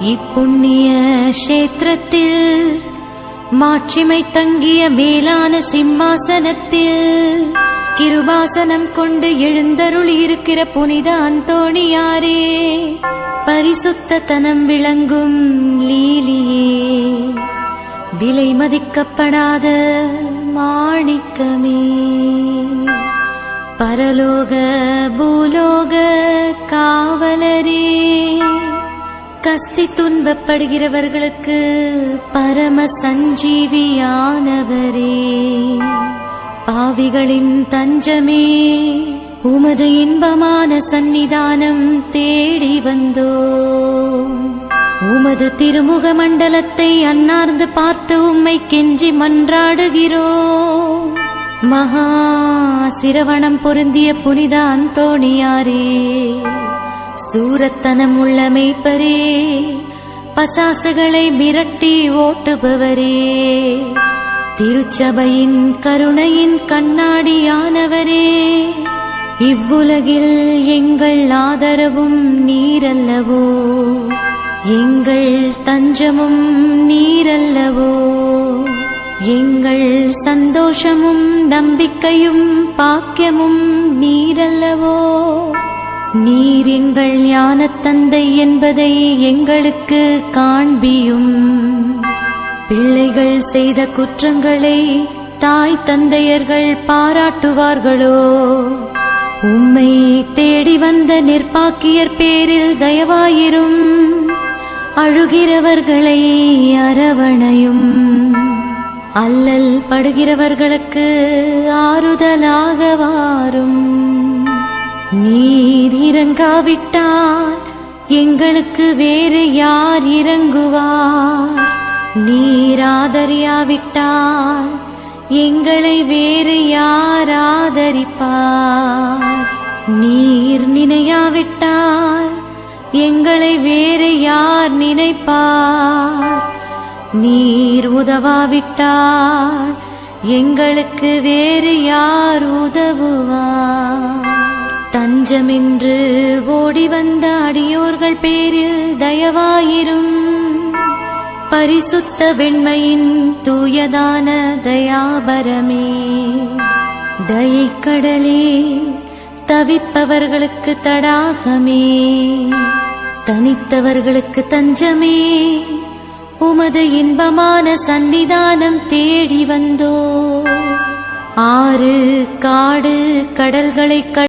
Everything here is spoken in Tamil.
இப்புண்ணிய கஷேத்திரத்தில் மாட்சிமை தங்கிய மேலான சிம்மாசனத்தில் கிருபாசனம் கொண்டு எழுந்தருளி இருக்கிற புனித அந்தோணியாரே, பரிசுத்தத்தனம் விளங்கும் லீலியே, விலை மதிக்கப்படாத மாணிக்கமே, பரலோக பூலோக காவலரே, கஸ்தி துன்பப்படுகிறவர்களுக்கு பரம சஞ்சீவியானவரே, பாவிகளின் தஞ்சமே, உமது இன்பமான சந்நிதானம் தேடி வந்தோம். உமது திருமுக மண்டலத்தை அன்னார்ந்து பார்த்து உம்மை கெஞ்சி மன்றாடுகிறோம். மகா சிரவணம் பொருந்திய புனித அந்தோணியாரே, சூரத்தனம் உள்ள மேய்ப்பரே, பசாசுகளை மிரட்டி ஓட்டுபவரே, திருச்சபையின் கருணையின் கண்ணாடியானவரே, இவ்வுலகில் எங்கள் ஆதரவும் நீரல்லவோ, எங்கள் தஞ்சமும் நீரல்லவோ, எங்கள் சந்தோஷமும் நம்பிக்கையும் பாக்கியமும் நீரல்லவோ, நீர் எங்கள் ஞானத் தந்தை என்பதை எங்களுக்கு காண்பியும். பிள்ளைகள் செய்த குற்றங்களை தாய் தந்தையர்கள் பாராட்டுவார்களோ? உம்மை தேடி வந்த நிர்பாக்கியர் பேரில் தயவாயிரும். அழுகிறவர்களை அரவணையும். அல்லல் படுகிறவர்களுக்கு ஆறுதலாக வாரும். நீர் இறங்காவிட்டால் எங்களுக்கு வேறு யார் இறங்குவார்? நீர் ஆதரியாவிட்டால் எங்களை வேறு யார் ஆதரிப்பார்? நீர் நினையாவிட்டால் எங்களை வேறு யார் நினைப்பார்? நீர் உதவாவிட்டால் எங்களுக்கு வேறு யார் உதவுவார்? தஞ்சமென்று ஓடி வந்த அடியோர்கள் பேரில் தயவாயிரும். பரிசுத்த வெண்மையின் தூயதான தயாபரமே, தயைக்கடலே, தவிப்பவர்களுக்கு தடாகமே, தனித்தவர்களுக்கு தஞ்சமே, உமது இன்பமான சந்நிதானம் தேடி வந்தோ. ஆறு காடு கடல்களை